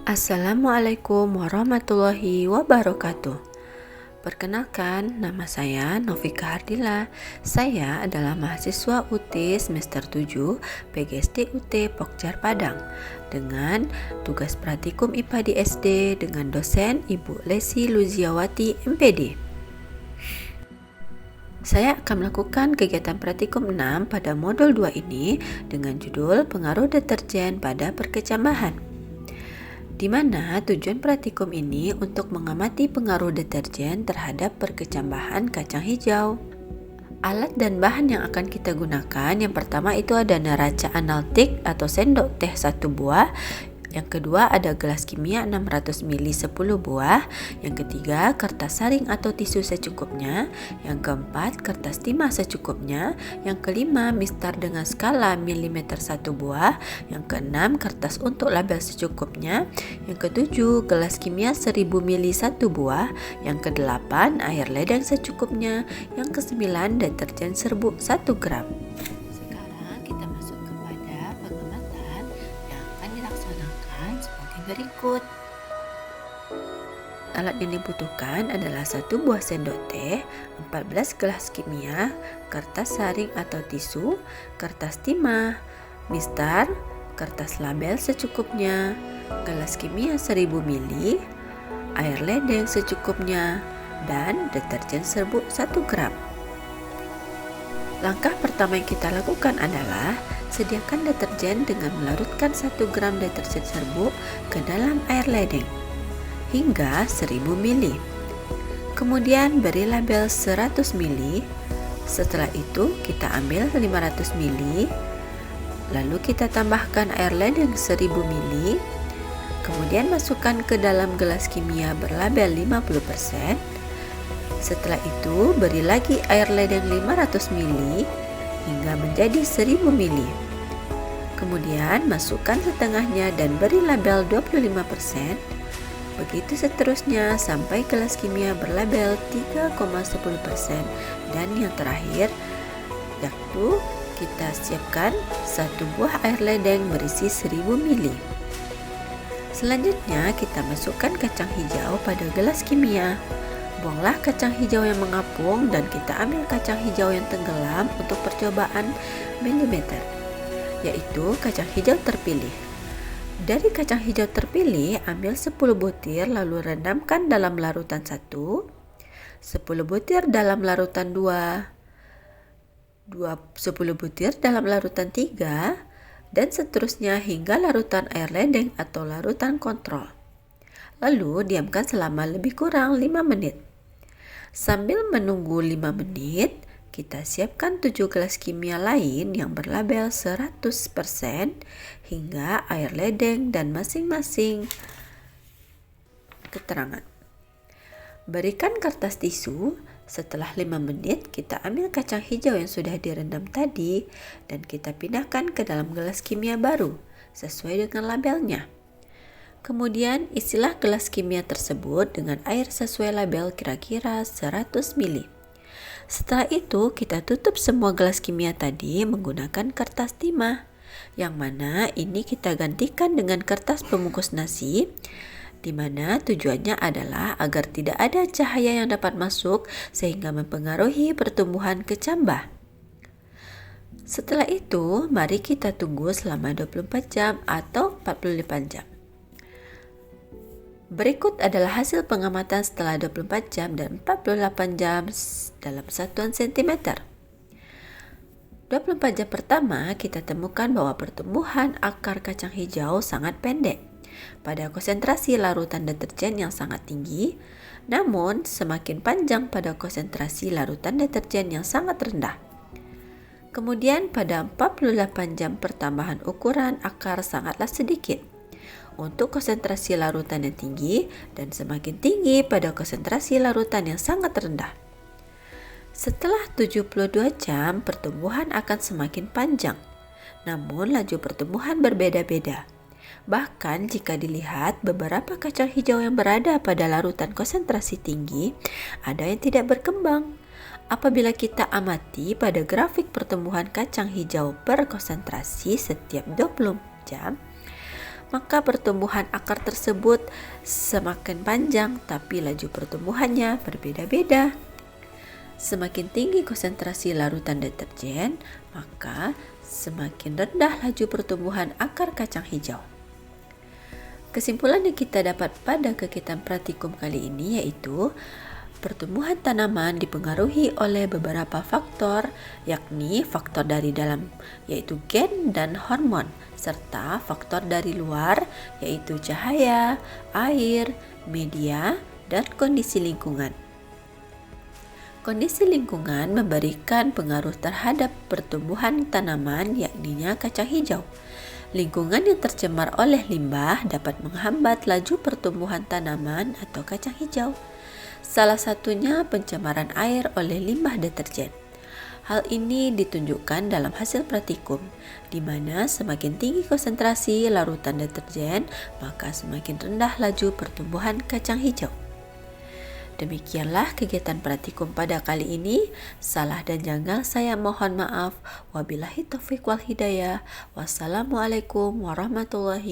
Assalamualaikum warahmatullahi wabarakatuh. Perkenalkan, nama saya Novika Hardila. Saya adalah mahasiswa UT semester 7 PGSD UT Pokjar Padang dengan tugas praktikum IPA di SD dengan dosen Ibu Lesi Luziawati MPD. Saya akan melakukan kegiatan praktikum 6 pada modul 2 ini dengan judul Pengaruh Deterjen pada Perkecambahan, di mana tujuan praktikum ini untuk mengamati pengaruh deterjen terhadap perkecambahan kacang hijau. Alat dan bahan yang akan kita gunakan, yang pertama itu ada neraca analtik atau sendok teh 1 buah. Yang kedua ada gelas kimia 600 ml 10 buah. Yang ketiga kertas saring atau tisu secukupnya. Yang keempat kertas timah secukupnya. Yang kelima mistar dengan skala milimeter 1 buah. Yang keenam kertas untuk label secukupnya. Yang ketujuh gelas kimia 1000 ml 1 buah. Yang kedelapan air ledeng secukupnya. Yang kesembilan deterjen serbuk 1 gram. Berikut. Alat yang dibutuhkan adalah 1 buah sendok teh, 14 gelas kimia, kertas saring atau tisu, kertas timah, mistar, kertas label secukupnya, gelas kimia 1000 ml, air ledeng secukupnya, dan deterjen serbuk 1 gram. Langkah pertama yang kita lakukan adalah sediakan deterjen dengan melarutkan 1 gram deterjen serbuk ke dalam air ledeng hingga 1000 ml. Kemudian beri label 100 ml. Setelah itu kita ambil 500 ml. Lalu kita tambahkan air ledeng 1000 ml. Kemudian masukkan ke dalam gelas kimia berlabel 50%. Setelah itu beri lagi air ledeng 500 ml hingga menjadi 1000 ml. Kemudian masukkan setengahnya dan beri label 25%. Begitu seterusnya sampai gelas kimia berlabel 3,10%. Dan yang terakhir, yaitu kita siapkan 1 buah air ledeng berisi 1000 ml. Selanjutnya kita masukkan kacang hijau pada gelas kimia. Buanglah kacang hijau yang mengapung dan kita ambil kacang hijau yang tenggelam untuk percobaan milimeter, yaitu kacang hijau terpilih. Dari kacang hijau terpilih, ambil 10 butir lalu rendamkan dalam larutan 1, 10 butir dalam larutan 2, 10 butir dalam larutan 3, dan seterusnya hingga larutan air ledeng atau larutan kontrol. Lalu diamkan selama lebih kurang 5 menit. Sambil menunggu 5 menit, kita siapkan 7 gelas kimia lain yang berlabel 100% hingga air ledeng dan masing-masing keterangan. Berikan kertas tisu. Setelah 5 menit, kita ambil kacang hijau yang sudah direndam tadi dan kita pindahkan ke dalam gelas kimia baru sesuai dengan labelnya. Kemudian isilah gelas kimia tersebut dengan air sesuai label kira-kira 100 ml. Setelah itu kita tutup semua gelas kimia tadi menggunakan kertas timah, yang mana ini kita gantikan dengan kertas pembungkus nasi, di mana tujuannya adalah agar tidak ada cahaya yang dapat masuk sehingga mempengaruhi pertumbuhan kecambah. Setelah itu, mari kita tunggu selama 24 jam atau 48 jam. Berikut adalah hasil pengamatan setelah 24 jam dan 48 jam dalam satuan cm. 24 jam pertama kita temukan bahwa pertumbuhan akar kacang hijau sangat pendek pada konsentrasi larutan deterjen yang sangat tinggi, namun semakin panjang pada konsentrasi larutan deterjen yang sangat rendah. Kemudian pada 48 jam pertambahan ukuran akar sangatlah sedikit untuk konsentrasi larutan yang tinggi dan semakin tinggi pada konsentrasi larutan yang sangat rendah. Setelah 72 jam, pertumbuhan akan semakin panjang, namun laju pertumbuhan berbeda-beda. Bahkan jika dilihat beberapa kacang hijau yang berada pada larutan konsentrasi tinggi, ada yang tidak berkembang. Apabila kita amati pada grafik pertumbuhan kacang hijau per konsentrasi setiap 20 jam, maka pertumbuhan akar tersebut semakin panjang, tapi laju pertumbuhannya berbeda-beda. Semakin tinggi konsentrasi larutan deterjen, maka semakin rendah laju pertumbuhan akar kacang hijau. Kesimpulan yang kita dapat pada kegiatan praktikum kali ini yaitu pertumbuhan tanaman dipengaruhi oleh beberapa faktor, yakni faktor dari dalam yaitu gen dan hormon, serta faktor dari luar yaitu cahaya, air, media, dan kondisi lingkungan. Kondisi lingkungan memberikan pengaruh terhadap pertumbuhan tanaman, yakninya kacang hijau. Lingkungan yang tercemar oleh limbah dapat menghambat laju pertumbuhan tanaman atau kacang hijau. Salah satunya pencemaran air oleh limbah deterjen. Hal ini ditunjukkan dalam hasil praktikum, di mana semakin tinggi konsentrasi larutan deterjen, maka semakin rendah laju pertumbuhan kacang hijau. Demikianlah kegiatan praktikum pada kali ini. Salah dan janggal saya mohon maaf. Wabillahi taufiq wal hidayah. Wassalamualaikum warahmatullahi